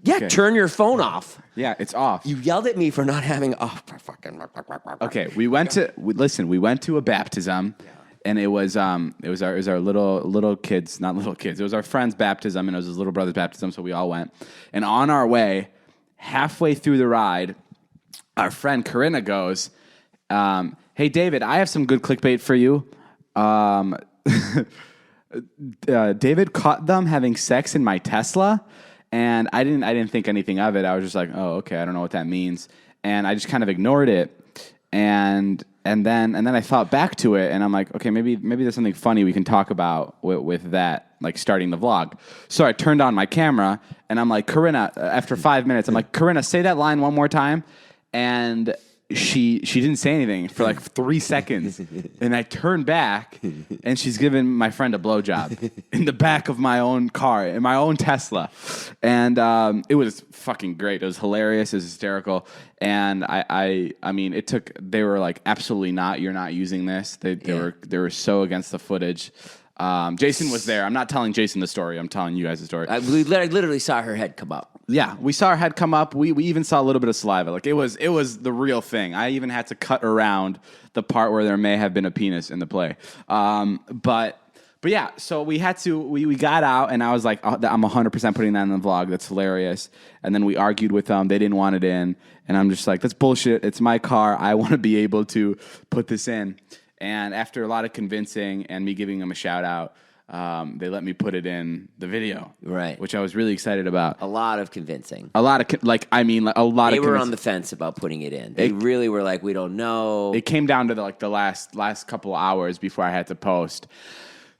Yeah, Okay. turn your phone off. Yeah, it's off. You yelled at me for not having. Oh, fucking. Okay, we went to a baptism, and it was our little kids, not little kids. It was our friend's baptism, and it was his little brother's baptism. So we all went, and on our way, halfway through the ride, our friend Corinna goes, "Hey David, I have some good clickbait for you." David caught them having sex in my Tesla. And I didn't think anything of it. I was just like, oh, okay, I don't know what that means. And I just kind of ignored it. And then I thought back to it, and I'm like, okay, maybe there's something funny we can talk about with that, like starting the vlog. So I turned on my camera, and I'm like, Corinna, after 5 minutes, I'm like, Corinna, say that line one more time. And she didn't say anything for like 3 seconds. And I turned back, and she's giving my friend a blowjob in the back of my own car, in my own Tesla. And it was fucking great. It was hilarious. It was hysterical. And I mean, they were like, absolutely not. You're not using this. They were so against the footage. Jason was there. I'm not telling Jason the story. I'm telling you guys the story. I literally saw her head come up. Yeah, we saw her head come up. We even saw a little bit of saliva. Like it was the real thing. I even had to cut around the part where there may have been a penis in the play. But yeah, so we got out, and I was like, oh, I'm 100% putting that in the vlog. That's hilarious. And then we argued with them. They didn't want it in, and I'm just like, that's bullshit. It's my car. I want to be able to put this in. And after a lot of convincing and me giving them a shout out, they let me put it in the video, right? Which I was really excited about. A lot of convincing. A lot of They were on the fence about putting it in. They really were like, we don't know. It came down to the last couple of hours before I had to post,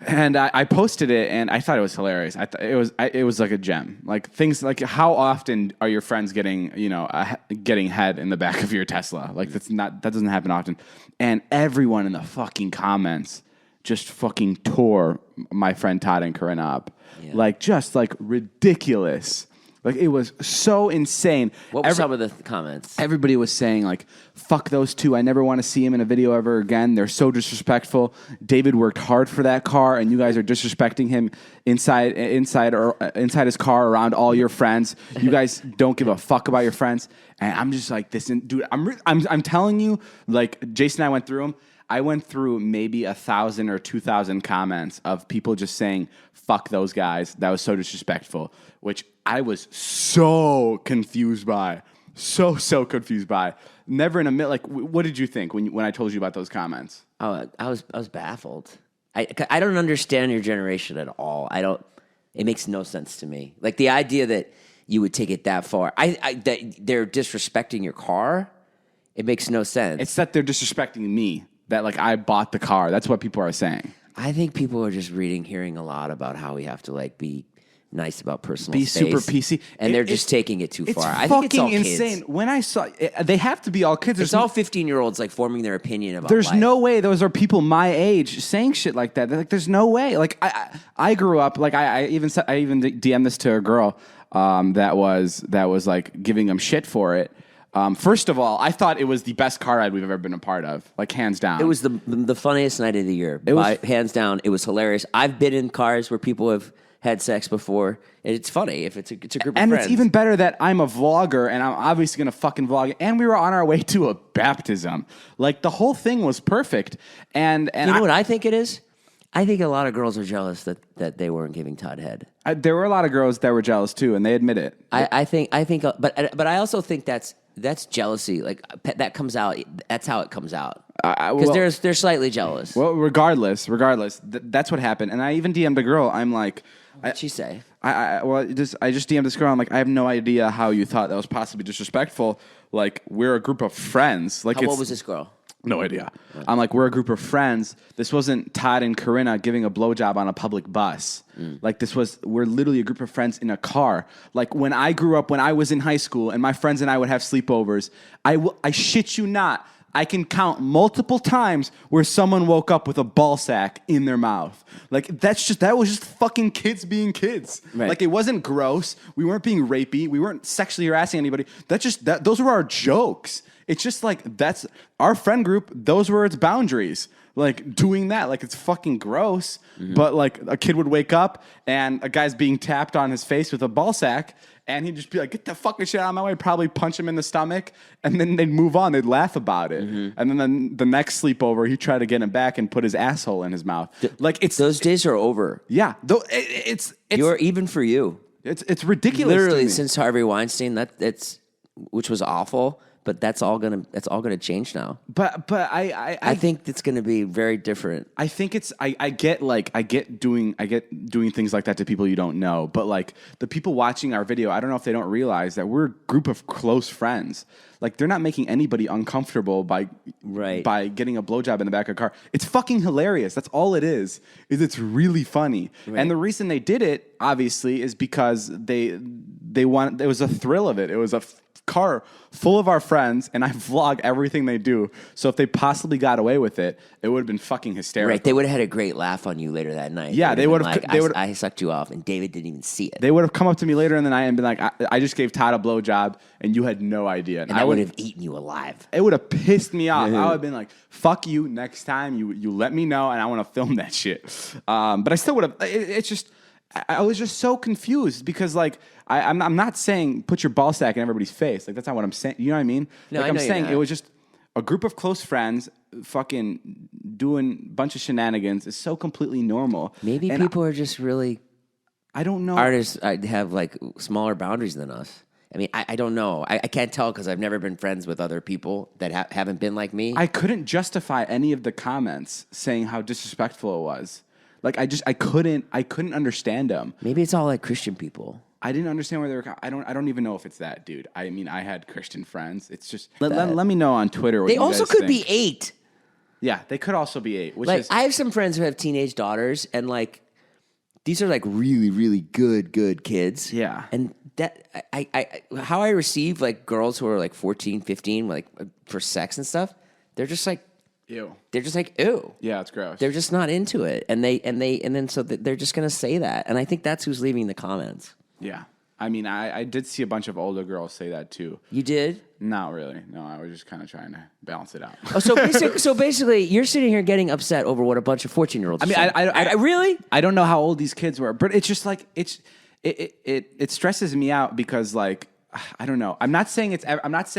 and I posted it, and I thought it was hilarious. I thought it was like a gem. Like things like, how often are your friends getting head in the back of your Tesla? Like that doesn't happen often, and everyone in the fucking comments just fucking tore my friend Todd and Corinna up. Yeah. Like, just like ridiculous. Like, it was so insane. What were some of the comments? Everybody was saying, like, fuck those two. I never want to see him in a video ever again. They're so disrespectful. David worked hard for that car, and you guys are disrespecting him inside his car around all your friends. You guys don't give a fuck about your friends. And I'm just like, dude, I'm telling you, like, Jason and I went through them. I went through maybe 1,000 or 2,000 comments of people just saying, fuck those guys. That was so disrespectful, which I was so confused by. So confused by. Never in a minute. Like, what did you think when I told you about those comments? Oh, I was baffled. I don't understand your generation at all. It makes no sense to me. Like, the idea that you would take it that far. That they're disrespecting your car, it makes no sense. It's that they're disrespecting me. That, like, I bought the car. That's what people are saying. I think people are just hearing a lot about how we have to, like, be nice about personal space. Be super PC. And they're just taking it too far. I think it's all insane. Kids. When I saw they have to be all kids. It's all 15-year-olds, like, forming their opinion about There's life. no way those are people my age saying shit like that. Like, there's no way. Like, I grew up, like, I even DM'd this to a girl that was like giving them shit for it. First of all, I thought it was the best car ride we've ever been a part of, like, hands down. It was the funniest night of the year. Hands down, it was hilarious. I've been in cars where people have had sex before, and it's funny if it's a group of friends. And it's even better that I'm a vlogger, and I'm obviously going to fucking vlog it, and we were on our way to a baptism. Like, the whole thing was perfect. And you know what I think it is? I think a lot of girls are jealous that they weren't giving Todd head. There were a lot of girls that were jealous, too, and they admit it. I think, but I also think that's jealousy. Like, that comes out. That's how it comes out. Because they're slightly jealous. Well, regardless, that's what happened. And I even DM'd a girl. I'm like, what'd she say? I just DM'd this girl. I'm like, I have no idea how you thought that was possibly disrespectful. Like, we're a group of friends. Like, how old was this girl? No idea. I'm like, we're a group of friends. This wasn't Todd and Corinna giving a blowjob on a public bus. Like, we're literally a group of friends in a car. Like, when I grew up, when I was in high school, and my friends and I would have sleepovers, I shit you not, I can count multiple times where someone woke up with a ball sack in their mouth. Like, that was just fucking kids being kids. Right. Like, it wasn't gross. We weren't being rapey. We weren't sexually harassing anybody. Those were our jokes. It's just like, that's our friend group. Those were its boundaries. Like, doing that, like, it's fucking gross. Mm-hmm. But, like, a kid would wake up and a guy's being tapped on his face with a ball sack, And he'd just be like, get the fucking shit out of my way, probably punch him in the stomach, and then they'd move on. They'd laugh about it. And then the next sleepover, he'd try to get him back and put his asshole in his mouth. Those days are over. Yeah. It's Even for you. It's ridiculous. Literally, to me. since Harvey Weinstein, which was awful, but that's all gonna change now. But I think it's gonna be very different. I think I get doing things like that to people you don't know, but like the people watching our video, I don't know if they don't realize that we're a group of close friends. Like they're not making anybody uncomfortable by getting a blowjob in the back of a car. It's fucking hilarious. That's all it is. It's really funny. Right. And the reason they did it, obviously, is because they want. It was a thrill of it. It was a car full of our friends, and I vlog everything they do. So if they possibly got away with it, it would have been fucking hysterical. Right? They would have had a great laugh on you later that night. Yeah, they would have. Like, I sucked you off, and David didn't even see it. They would have come up to me later in the night and been like, "I just gave Todd a blowjob, and you had no idea." And I would have eaten you alive. It would have pissed me off. I would have been like, "Fuck you! Next time, you let me know, and I want to film that shit." But I still would have. It's just. I was just so confused because, like, I'm not saying put your ball sack in everybody's face. Like, that's not what I'm saying. You know what I mean? No, like, I'm saying it was just a group of close friends fucking doing a bunch of shenanigans is so completely normal. Maybe people are just really... I don't know. Artists have, like, smaller boundaries than us. I mean, I don't know. I can't tell because I've never been friends with other people that haven't been like me. I couldn't justify any of the comments saying how disrespectful it was. Like I couldn't understand them. Maybe it's all like Christian people. I didn't understand where they were. I don't even know if it's that, dude. I mean, I had Christian friends. It's just let me know on Twitter. What they you also guys could think. be 8. Yeah, they could also be 8. Which like is I have some friends who have teenage daughters, and like these are like really really good kids. Yeah, and that I how I receive like girls who are like 14, 15, like for sex and stuff. They're just like. Ew. They're just like, ew. Yeah, it's gross. They're just not into it. And then so they're just going to say that. And I think that's who's leaving the comments. Yeah. I mean, I did see a bunch of older girls say that too. You did? Not really. No, I was just kind of trying to balance it out. Oh, so basically, you're sitting here getting upset over what a bunch of 14-year-olds I mean, I really? I don't know how old these kids were, but it's just like, it stresses me out because like, I don't know. I'm not saying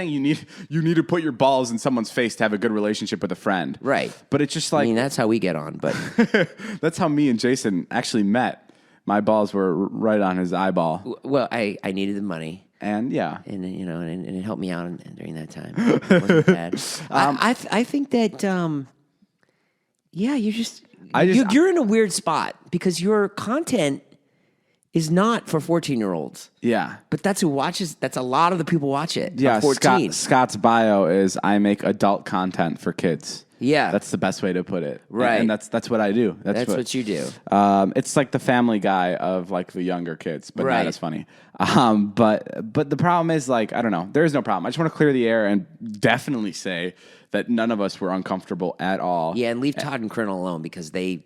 you need to put your balls in someone's face to have a good relationship with a friend. Right. But it's just like... I mean, that's how we get on, but... That's how me and Jason actually met. My balls were right on his eyeball. Well, I needed the money. And yeah. And you know, and it helped me out during that time. It wasn't bad. I think that, yeah, you're in a weird spot because your content is not for 14-year-olds. Yeah. But that's who watches. That's a lot of the people watch it. Yeah, 14. Scott's bio is I make adult content for kids. Yeah. That's the best way to put it. Right. And that's what I do. That's what you do. It's like the Family Guy of like the younger kids, but right. not as funny. But the problem is like, I don't know. There is no problem. I just want to clear the air and definitely say that none of us were uncomfortable at all. Yeah, and leave Todd and Corinna alone because they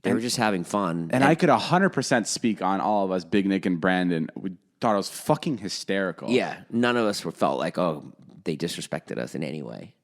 were just having fun. And I could 100% speak on all of us, Big Nick and Brandon. We thought it was fucking hysterical. Yeah, none of us felt like, oh, they disrespected us in any way.